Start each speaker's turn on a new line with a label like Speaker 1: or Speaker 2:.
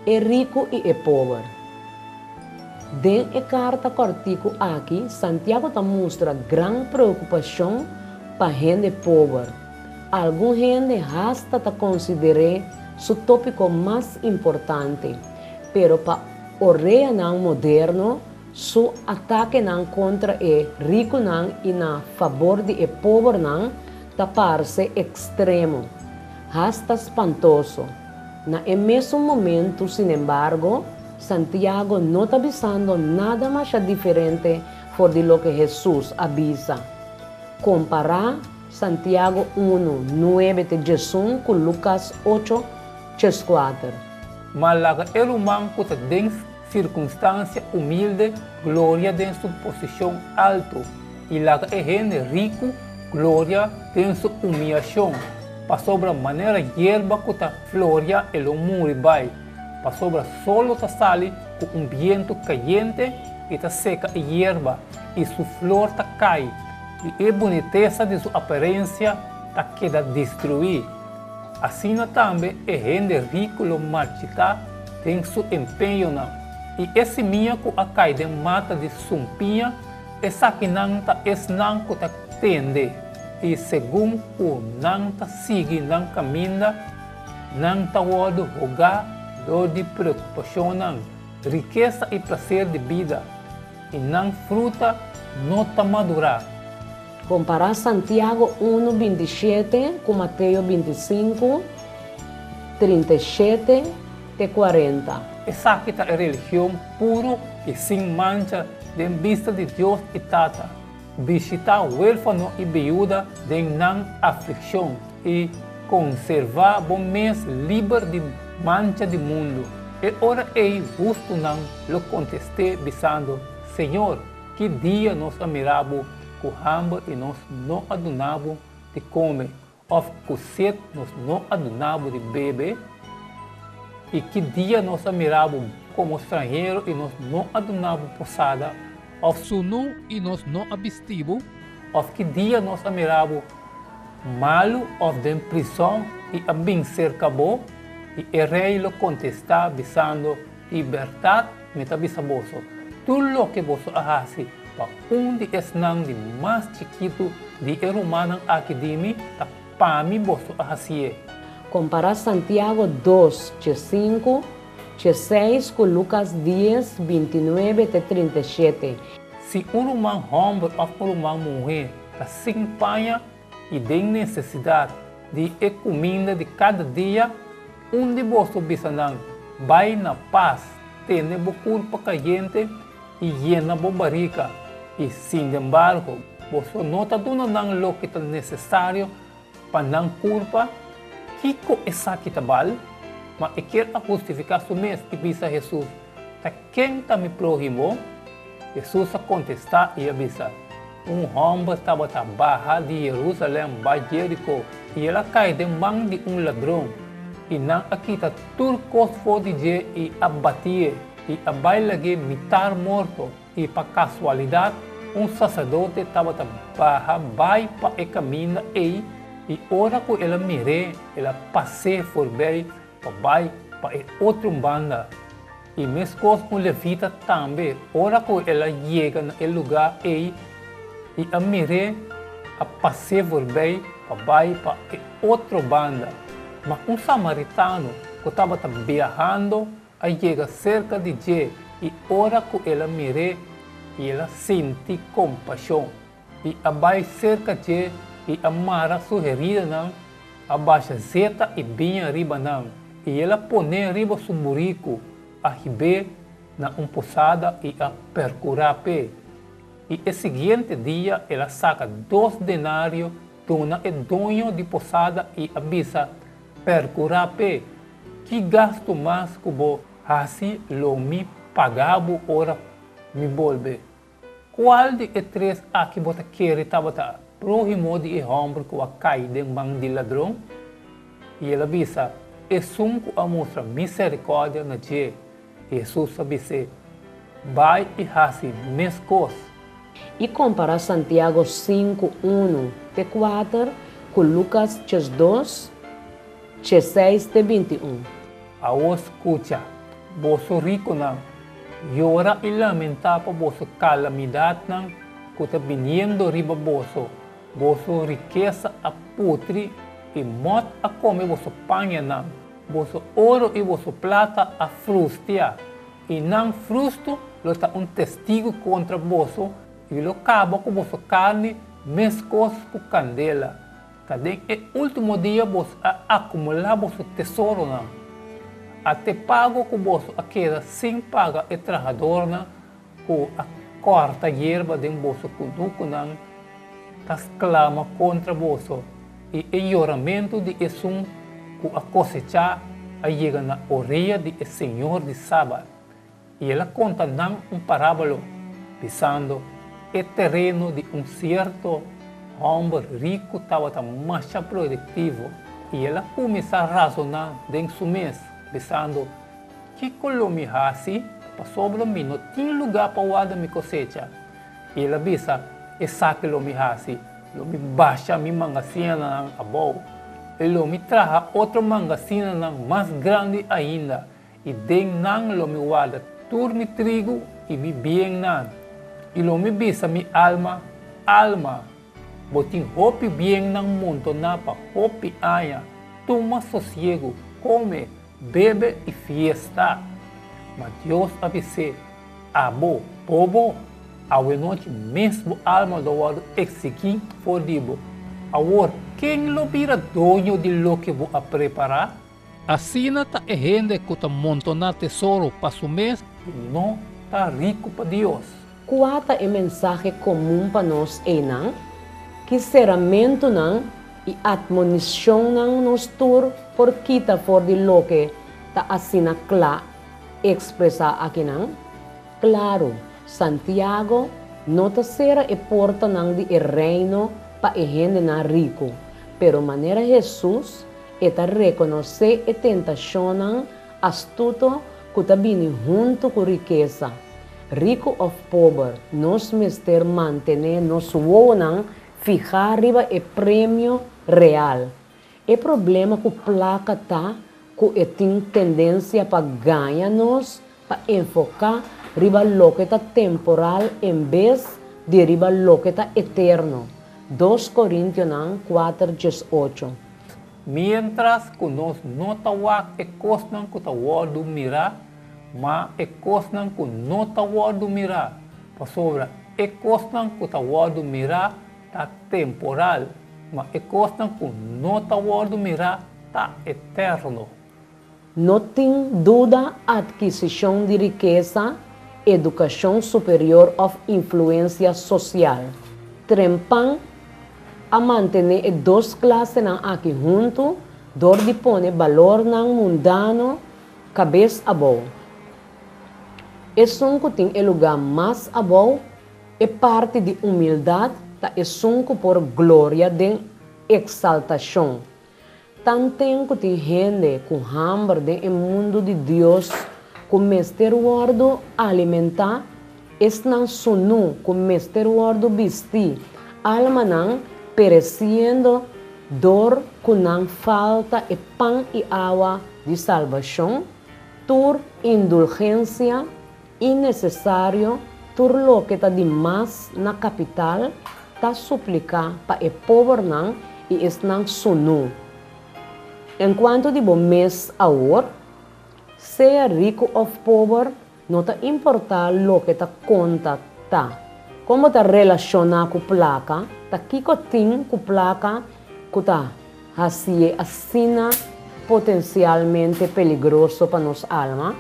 Speaker 1: é rico e é pobre. Dentro da carta cortico aqui, Santiago mostra grande preocupação para a gente pobre. Alguma gente hasta considera o tópico mais importante, pero para o rei moderno, su ataque contra o rico e na favor de o pobre parece extremo, hasta espantoso. Na mesmo momento, sin embargo, Santiago não está avisando nada mais diferente de lo que Jesus avisa. Comparar Santiago 1, 9 de Jesus com Lucas 8, 4.
Speaker 2: Malaga era humano que tem circunstância humilde, glória de sua posição alta. E laga é gente rico, glória de sua humilhação. Para sobre a maneira hierba que floria e o muribai. Para sobre solo sale com viento caliente e seca a hierba e sua flor cai. E a boniteza de sua aparência queda destruída. Assim também é gente rico lo marchita tem seu empenho não. E esse minha que cai de mata de sumpinha, essa que não que tende. E segundo o não sigue não caminha, não pode rogar dor de preocupação não, riqueza e prazer de vida, e não fruta não madurar.
Speaker 1: Comparar Santiago 1, 27 com Mateus 25, 37 e 40.
Speaker 2: Essa aqui é a religião pura e sem mancha de vista de Deus e Tata. Visitar huérfano e viúva de não aflição e conservar bom mês livre de mancha de mundo. E ora ei justo não lo contestei dizendo, Senhor, que dia nós admiramos com hambre e nós não adunamos de comer, ou com sede nós não adunamos de beber, e que dia nós admiramos como estrangeiro e nós não adunamos posada, ou sunu e nós não abestimos, ou que dia nós admiramos malo ou de prisão e a bem cerca bo, e o rei lo contesta dizendo, liberdade me tabisa vosso, tudo o que vosso ahasi, para de esnang de mais chiquito de humano aqui de mim, para mim vosso ahasi.
Speaker 1: Comparar Santiago 2, 5, 6 com Lucas 10, 29 e 37.
Speaker 2: Se humano homem ou humano mulher se empenha e tem necessidade de comida de cada dia, de vosso bisanang vai na paz, tendo boa culpa caliente e llena boa barriga. E, sin embargo, você não está dando o que é necessário para não culpa, que é essa que bal, mas eu quero justificar o mês e dizer a Jesus, quem está me proibou? Jesus contesta e avisa, homem estava a barra de Jerusalém para Jericó e ela cai de mão de ladrão e não aqui está tudo que de e abatia e a bailage mitar morto e para casualidade sacerdote estava a barra vai para o caminho e ora que ela mire ela passei por bem para outra banda e mesmo levita também ora que ela chega no lugar e a mire a passei por bem para outra banda, mas samaritano que estava viajando a chega cerca de Je e ora que ela mire e ela sente compaixão e abai cerca de e amara sugerida não abaixa zeta e bem arriba não e ela põe arriba su murico a ribe na posada e a percurar pé e o seguinte dia ela saca 2 denários dona e dono de posada e avisa percurar pé que gasto mais que vou assim lo me pagava ora me volve. Qual de três aqui você quer estava próximo de homem que cai de mão de ladrão? E ele avisa, é sunco a mostrar misericórdia na dia. Jesus avisa, vai e faça mesma coisa.
Speaker 1: E comparar Santiago 5, 1, 4 com Lucas 2, 6 e 21.
Speaker 2: A escuta, boso rico nang llora y lamenta por boso calamidad nang kuta viniendo riba boso riqueza a putri y mot a come boso paña nang boso oro y boso plata a frustia y nang frusto lo ta un testigo contra boso y lo cabo com boso carne mescos com candela. Cadê é último dia vos a acumular vosso tesouro não. Até pago com vosso a queda sem paga e trabalhador não, com a corta hierba de vosso conduco não, tas clama contra vosso e o choramento de esum com a cosecha a chega na orelha de Senhor de sábado. E ela conta não parábolo, pensando o terreno de certo homem rico estava mais produtivo e ela começa a razonar dentro do mês, pensando que Colômbia assim, para sobre mim não tem lugar para guardar minha cosecha. E ela pensa, essa Colômbia assim, ela me baixa minha mangazina na abou, ela me traz outra mangazina mais grande ainda e dentro ela me guarda turno trigo e me bem nan. E ela me pensa minha alma, botin hopi bien ng mundo napa, hopi aya, toma sosiego, come, bebe e fiesta. Mas Deus avise, abo, povo, awe noite mesmo alma do wado exeguir fodibo. Agora, quem lo vira dono de lo que vou a preparar? Assim tá é gente que tá montando tesouro para o mês, não tá rico para Deus.
Speaker 1: Qual é a mensagem comum para nós, não? Que serramento não e admonição não nos tur por kita for de lo que ta assina clara expressar aqui não. Claro, Santiago não ta será e porta não de reino pa e gente na rico, pero maneira Jesus eta reconhecer e tentação não astuto que ta bini junto com riqueza. Rico of pobre, nos mister mantener nos não fijar arriba o prêmio real. O problema com placa tá que tem tendência para ganhar nós, para enfocar riba lo que tá temporal em vez de riba lo que tá eterno. 2 Coríntios 4:18.
Speaker 2: Mientras que nós não tawak e cosnan que tawado mirar, mas e cosnan que não tawado mirar, para sobra e cosnan que tawado mirar tá temporal, mas é coisa que não está guardado mirar, tá eterno.
Speaker 1: Não tem dúvida a aquisição de riqueza, educação superior ou influência social. Trempan a manter duas classes aqui junto, dor de pôr valor não mundano, cabeça abaixo. Esse que tem o lugar mais abaixo é parte de humildade, é sunco por glória de exaltação. Tanto que tem gente com hambre de mundo de Deus, com mestre guardo alimentar, não sunu com mestre guardo vestir, alma não perecendo, dor com não falta e pão e água de salvação, tur indulgência innecessário, tur lo que está demais na capital, ta suplicar para o pobre não e não sunu. Enquanto de bom mês a hora, seja rico ou pobre, não te importa lo que ta conta ta. Como ta relaciona com placa, ta kiko ting com placa, que ta assim assina potencialmente peligroso para nossa alma.